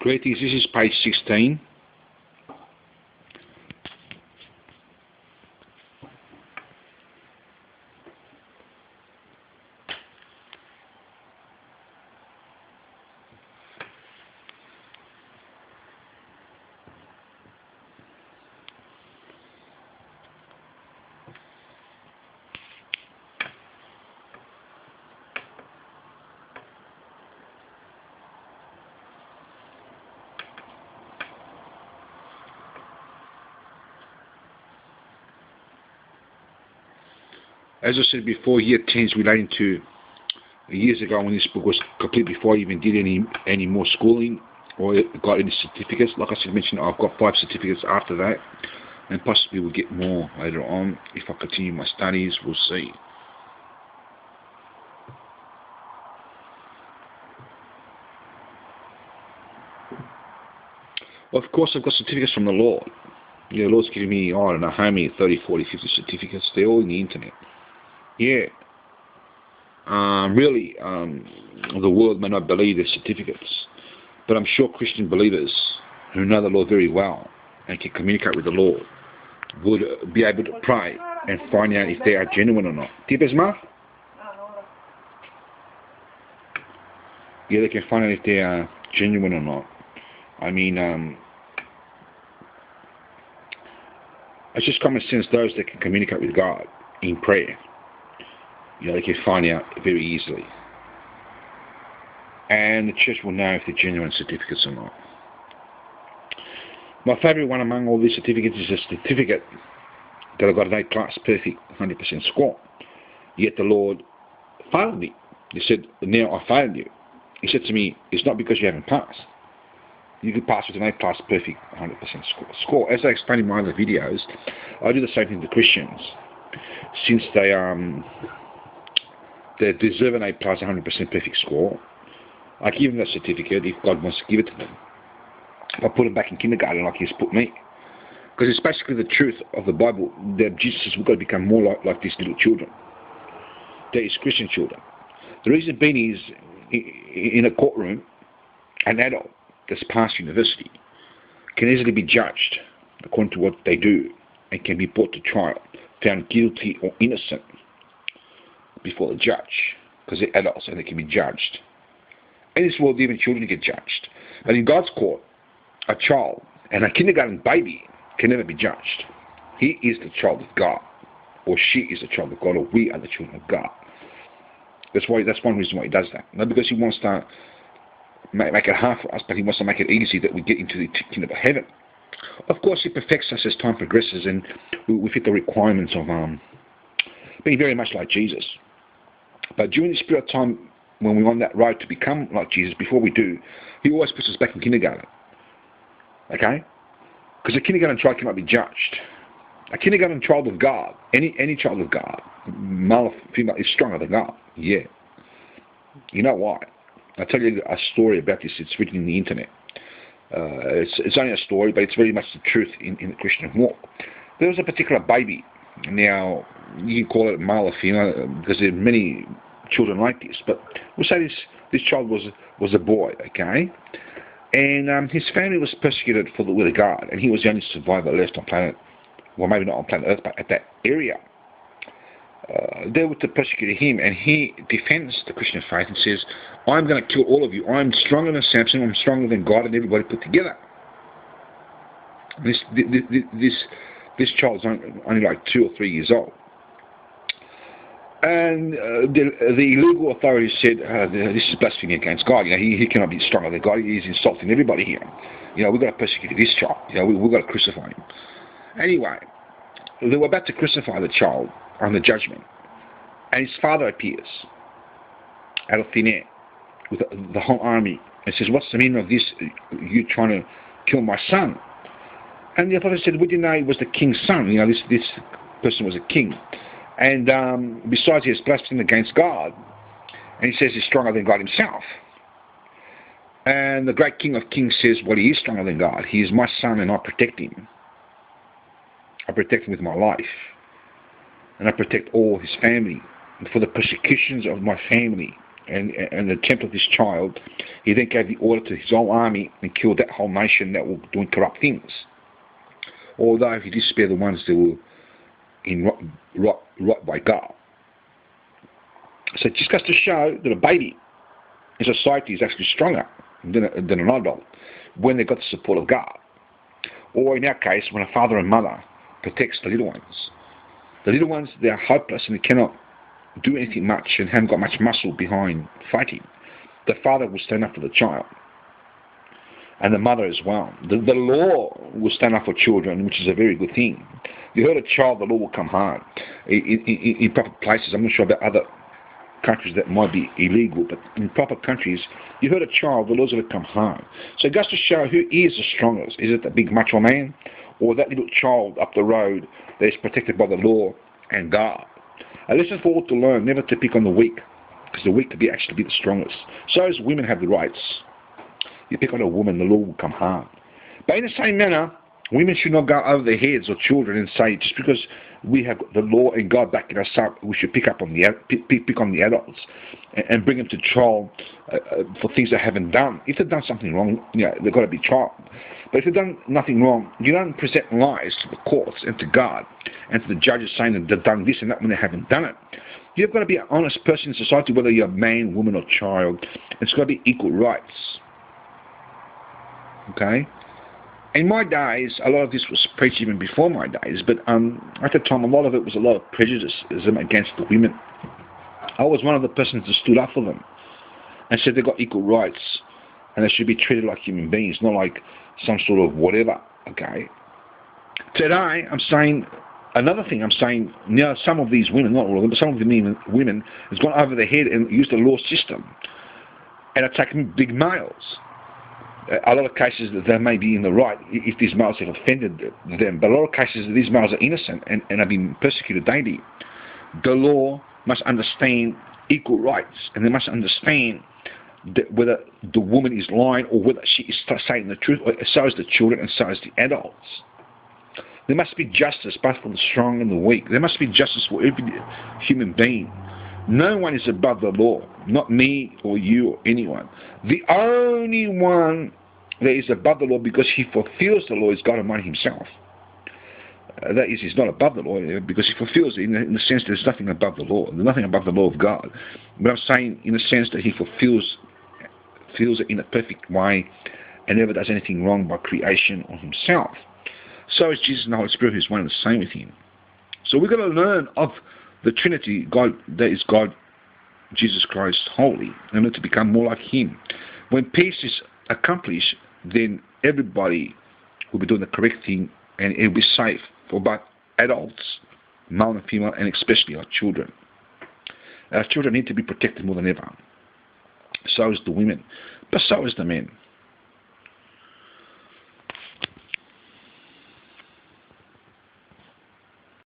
Greetings, this is page 16. As I said before, year 10s relating to years ago when this book was complete, before I even did any more schooling or got any certificates. Like I said, mentioned, I've got 5 certificates after that, and possibly we'll get more later on if I continue my studies. We'll see. Of course, I've got certificates from the Lord. The Lord's giving me, I don't know how many, 30, 40, 50 certificates. They're all in the internet. Yeah. Really, the world may not believe their certificates, but I'm sure Christian believers who know the Lord very well and can communicate with the Lord would be able to pray and find out if they are genuine or not. Tipes más? Yeah, they can find out if they are genuine or not. I mean, it's just common sense. Those that can communicate with God in prayer, they can find out very easily. And the church will know if they're genuine certificates or not. My favourite one among all these certificates is a certificate that I got an A+, perfect, 100% score. Yet the Lord failed me. He said, now I failed you. He said to me, it's not because you haven't passed. You could pass with an A+, perfect, 100% score. As I explained in my other videos, I do the same thing to Christians. Since they deserve an A+, 100% perfect score, I give them that certificate if God wants to give it to them. I put them back in kindergarten like He's put me. Because it's basically the truth of the Bible that Jesus, we've got to become more like these little children. That is Christian children. The reason being is, in a courtroom, an adult that's passed university can easily be judged according to what they do and can be brought to trial, found guilty or innocent before the judge, because they're adults and they can be judged. In this world, even children get judged. But in God's court, a child and a kindergarten baby can never be judged. He is the child of God, or she is the child of God, or we are the children of God. That's one reason why He does that. Not because He wants to make it hard for us, but He wants to make it easy that we get into the kingdom of heaven. Of course, He perfects us as time progresses, and we fit the requirements of being very much like Jesus. But during this period of time, when we're on that road to become like Jesus, before we do, He always puts us back in kindergarten. Okay? Because a kindergarten child cannot be judged. A kindergarten child of God, any child of God, male or female, is stronger than God. Yeah. You know why? I'll tell you a story about this. It's written in the internet. It's only a story, but it's very much the truth in the Christian walk. There was a particular baby. Now, you can call it male or female, because there are many children like this, but we'll say this child was a boy, okay? And his family was persecuted for the will of God, and he was the only survivor left on planet, well, maybe not on planet Earth, but at that area. They were to persecute him, and he defends the Christian faith and says, I'm going to kill all of you. I'm stronger than Samson. I'm stronger than God and everybody put together. This child's only like 2 or 3 years old. And the illegal authorities said, this is blasphemy against God. He cannot be stronger than God. He's insulting everybody here. We've got to persecute this child. We've got to crucify him. Anyway, they were about to crucify the child on the judgment. And his father appears out of thin air with the whole army and says, what's the meaning of this? You trying to kill my son? And the authorities said, we didn't know he was the king's son. This person was a king. And besides, he has blasphemed against God. And he says he's stronger than God himself. And the great King of Kings says, well, he is stronger than God. He is my son, and I protect him. I protect him with my life. And I protect all his family. And for the persecutions of my family, and the temple of this child, he then gave the order to his whole army and killed that whole nation that were doing corrupt things. Although he did spare the ones that were in right by God. So it just goes to show that a baby in society is actually stronger than an adult when they've got the support of God. Or in our case, when a father and mother protects the little ones. The little ones, they are hopeless and they cannot do anything much and haven't got much muscle behind fighting. The father will stand up for the child. And the mother as well. The law will stand up for children, which is a very good thing. You hurt a child, the law will come hard. In proper places, I'm not sure about other countries that might be illegal, but in proper countries, you hurt a child, the laws will come hard. So it goes to show who is the strongest. Is it the big macho man, or that little child up the road that is protected by the law and God? And this is for all to learn, never to pick on the weak, because the weak can actually be the strongest. So as women have the rights, you pick on a woman, the law will come hard. But in the same manner, women should not go over their heads or children and say, just because we have the law and God backing us up, we should pick on the adults and bring them to trial for things they haven't done. If they've done something wrong, they've got to be tried. But if they've done nothing wrong, you don't present lies to the courts and to God and to the judges saying that they've done this and that when they haven't done it. You've got to be an honest person in society, whether you're a man, woman, or child. It's got to be equal rights. Okay? In my days, a lot of this was preached even before my days, but at the time, a lot of it was a lot of prejudice against the women. I was one of the persons that stood up for them and said they've got equal rights and they should be treated like human beings, not like some sort of whatever, okay? Today, I'm saying another thing. I'm saying, some of these women, not all of them, but some of the women has gone over their head and used the law system and attacking big males. A lot of cases that they may be in the right if these males have offended them, but a lot of cases these males are innocent and have been persecuted daily. The law must understand equal rights, and they must understand that whether the woman is lying or whether she is saying the truth, so is the children and so is the adults. There must be justice both for the strong and the weak. There must be justice for every human being. No one is above the law, not me or you or anyone. The only one that is above the law because he fulfills the law is God Almighty himself. That is, he's not above the law because he fulfills it in the sense that there's nothing above the law. There's nothing above the law of God. But I'm saying in the sense that he fulfills it in a perfect way and never does anything wrong by creation or himself. So is Jesus and the Holy Spirit, who's one and the same with him. So we've got to learn of the Trinity, God, that is God, Jesus Christ, holy, and to become more like him. When peace is accomplished, then everybody will be doing the correct thing and it will be safe for both adults, male and female, and especially our children. Our children need to be protected more than ever. So is the women, but so is the men.